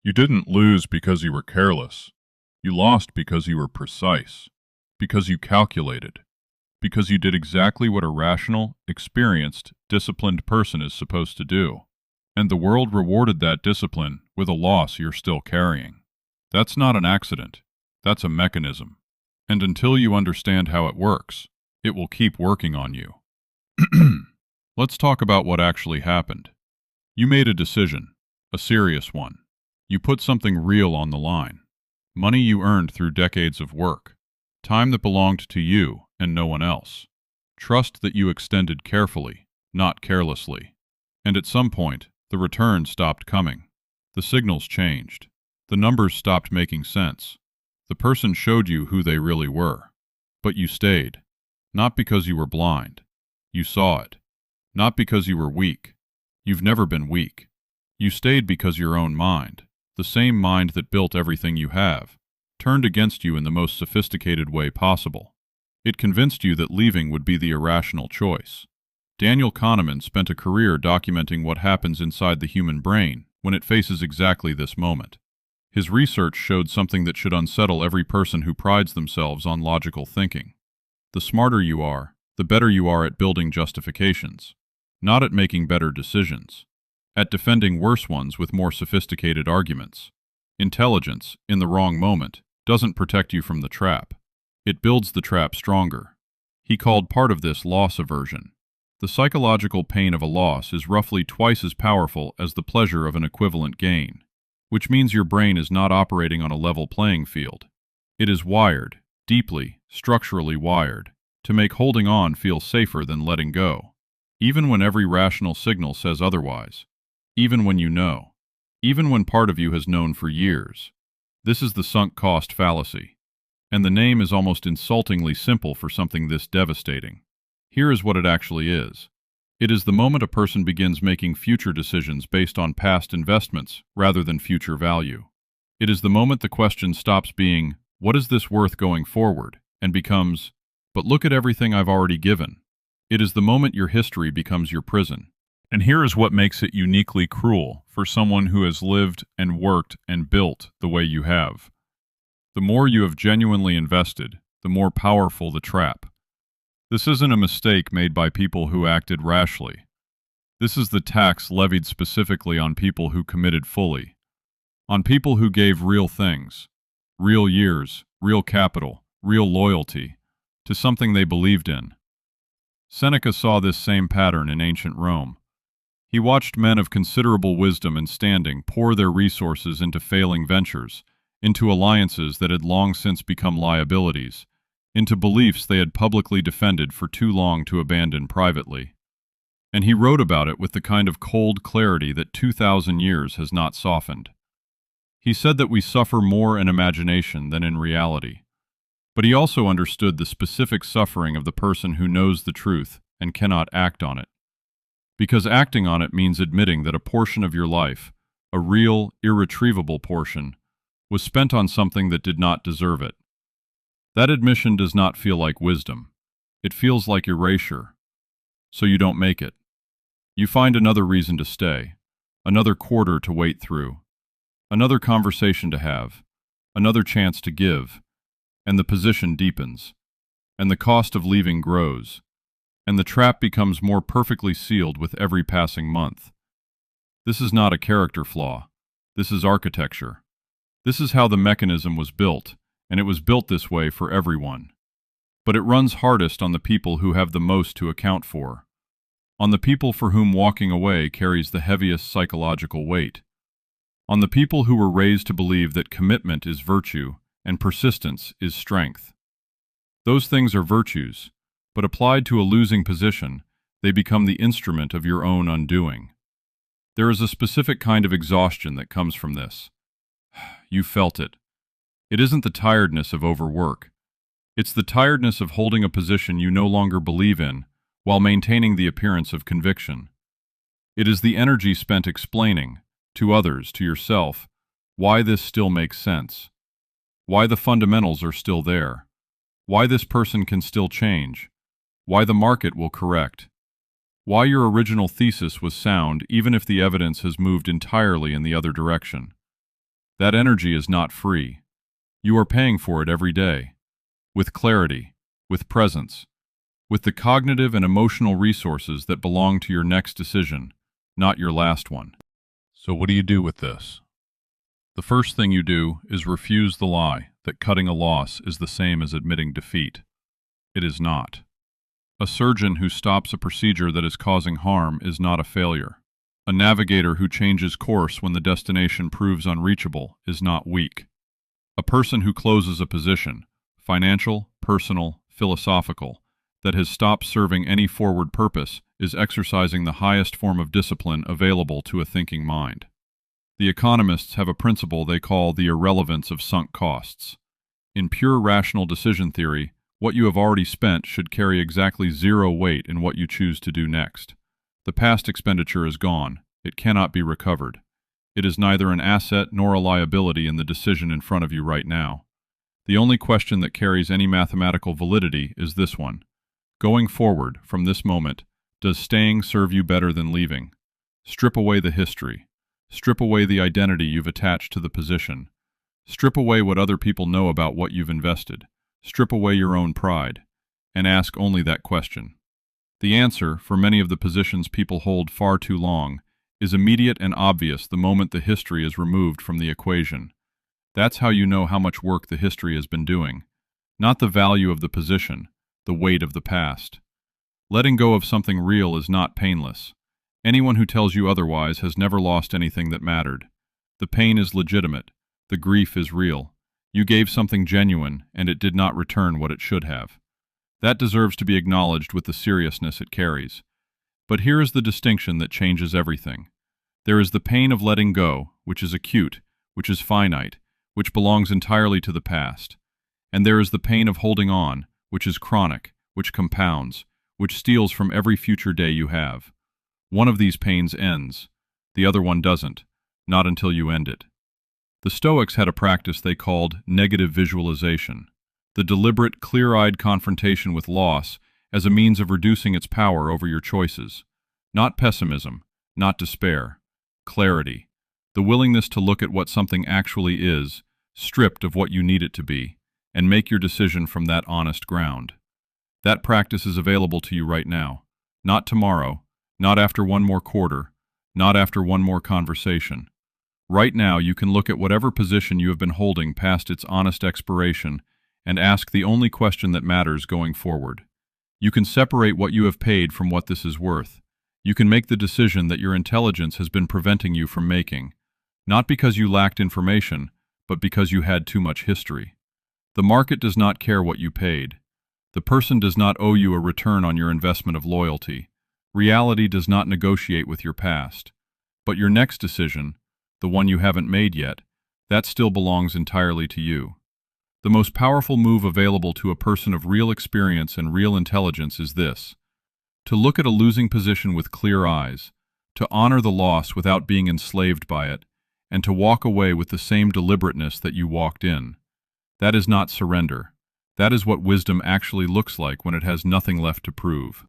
You didn't lose because you were careless. You lost because you were precise, because you calculated, because you did exactly what a rational, experienced, disciplined person is supposed to do. And the world rewarded that discipline with a loss you're still carrying. That's not an accident. That's a mechanism. And until you understand how it works, it will keep working on you. Let's talk about what actually happened. You made a decision, a serious one. You put something real on the line. Money you earned through decades of work. Time that belonged to you and no one else. Trust that you extended carefully, not carelessly. And at some point, the return stopped coming. The signals changed. The numbers stopped making sense. The person showed you who they really were. But you stayed. Not because you were blind. You saw it. Not because you were weak. You've never been weak. You stayed because your own mind, the same mind that built everything you have, turned against you in the most sophisticated way possible. It convinced you that leaving would be the irrational choice. Daniel Kahneman spent a career documenting what happens inside the human brain when it faces exactly this moment. His research showed something that should unsettle every person who prides themselves on logical thinking. The smarter you are, the better you are at building justifications, not at making better decisions, at defending worse ones with more sophisticated arguments. Intelligence, in the wrong moment, doesn't protect you from the trap. It builds the trap stronger. He called part of this loss aversion. The psychological pain of a loss is roughly twice as powerful as the pleasure of an equivalent gain, which means your brain is not operating on a level playing field. It is wired, deeply, structurally wired, to make holding on feel safer than letting go, even when every rational signal says otherwise, even when you know, even when part of you has known for years. This is the sunk cost fallacy, and the name is almost insultingly simple for something this devastating. Here is what it actually is. It is the moment a person begins making future decisions based on past investments rather than future value. It is the moment the question stops being, "What is this worth going forward?" and becomes, "But look at everything I've already given." It is the moment your history becomes your prison. And here is what makes it uniquely cruel for someone who has lived and worked and built the way you have. The more you have genuinely invested, the more powerful the trap. This isn't a mistake made by people who acted rashly. This is the tax levied specifically on people who committed fully, on people who gave real things, real years, real capital, real loyalty, to something they believed in. Seneca saw this same pattern in ancient Rome. He watched men of considerable wisdom and standing pour their resources into failing ventures, into alliances that had long since become liabilities, into beliefs they had publicly defended for too long to abandon privately. And he wrote about it with the kind of cold clarity that 2,000 years has not softened. He said that we suffer more in imagination than in reality. But he also understood the specific suffering of the person who knows the truth and cannot act on it. Because acting on it means admitting that a portion of your life, a real, irretrievable portion, was spent on something that did not deserve it. That admission does not feel like wisdom. It feels like erasure. So you don't make it. You find another reason to stay, another quarter to wait through, another conversation to have, another chance to give, and the position deepens, and the cost of leaving grows, and the trap becomes more perfectly sealed with every passing month. This is not a character flaw. This is architecture. This is how the mechanism was built, and it was built this way for everyone. But it runs hardest on the people who have the most to account for, on the people for whom walking away carries the heaviest psychological weight, on the people who were raised to believe that commitment is virtue and persistence is strength. Those things are virtues, but applied to a losing position, they become the instrument of your own undoing. There is a specific kind of exhaustion that comes from this. You felt it. It isn't the tiredness of overwork. It's the tiredness of holding a position you no longer believe in, while maintaining the appearance of conviction. It is the energy spent explaining, to others, to yourself, why this still makes sense, why the fundamentals are still there, why this person can still change, why the market will correct, why your original thesis was sound even if the evidence has moved entirely in the other direction. That energy is not free. You are paying for it every day. With clarity, with presence, with the cognitive and emotional resources that belong to your next decision, not your last one. So what do you do with this? The first thing you do is refuse the lie that cutting a loss is the same as admitting defeat. It is not. A surgeon who stops a procedure that is causing harm is not a failure. A navigator who changes course when the destination proves unreachable is not weak. A person who closes a position, financial, personal, philosophical, that has stopped serving any forward purpose is exercising the highest form of discipline available to a thinking mind. The economists have a principle they call the irrelevance of sunk costs. In pure rational decision theory, what you have already spent should carry exactly zero weight in what you choose to do next. The past expenditure is gone. It cannot be recovered. It is neither an asset nor a liability in the decision in front of you right now. The only question that carries any mathematical validity is this one. Going forward, from this moment, does staying serve you better than leaving? Strip away the history. Strip away the identity you've attached to the position. Strip away what other people know about what you've invested. Strip away your own pride. And ask only that question. The answer, for many of the positions people hold far too long, is immediate and obvious the moment the history is removed from the equation. That's how you know how much work the history has been doing. Not the value of the position, the weight of the past. Letting go of something real is not painless. Anyone who tells you otherwise has never lost anything that mattered. The pain is legitimate. The grief is real. You gave something genuine, and it did not return what it should have. That deserves to be acknowledged with the seriousness it carries. But here is the distinction that changes everything. There is the pain of letting go, which is acute, which is finite, which belongs entirely to the past. And there is the pain of holding on, which is chronic, which compounds, which steals from every future day you have. One of these pains ends. The other one doesn't, not until you end it. The Stoics had a practice they called negative visualization, the deliberate, clear-eyed confrontation with loss as a means of reducing its power over your choices. Not pessimism, not despair. Clarity, the willingness to look at what something actually is, stripped of what you need it to be, and make your decision from that honest ground. That practice is available to you right now. Not tomorrow, not after one more quarter, not after one more conversation. Right now you can look at whatever position you have been holding past its honest expiration and ask the only question that matters going forward. You can separate what you have paid from what this is worth. You can make the decision that your intelligence has been preventing you from making, not because you lacked information, but because you had too much history. The market does not care what you paid. The person does not owe you a return on your investment of loyalty. Reality does not negotiate with your past. But your next decision, the one you haven't made yet, that still belongs entirely to you. The most powerful move available to a person of real experience and real intelligence is this: to look at a losing position with clear eyes, to honor the loss without being enslaved by it, and to walk away with the same deliberateness that you walked in. That is not surrender. That is what wisdom actually looks like when it has nothing left to prove.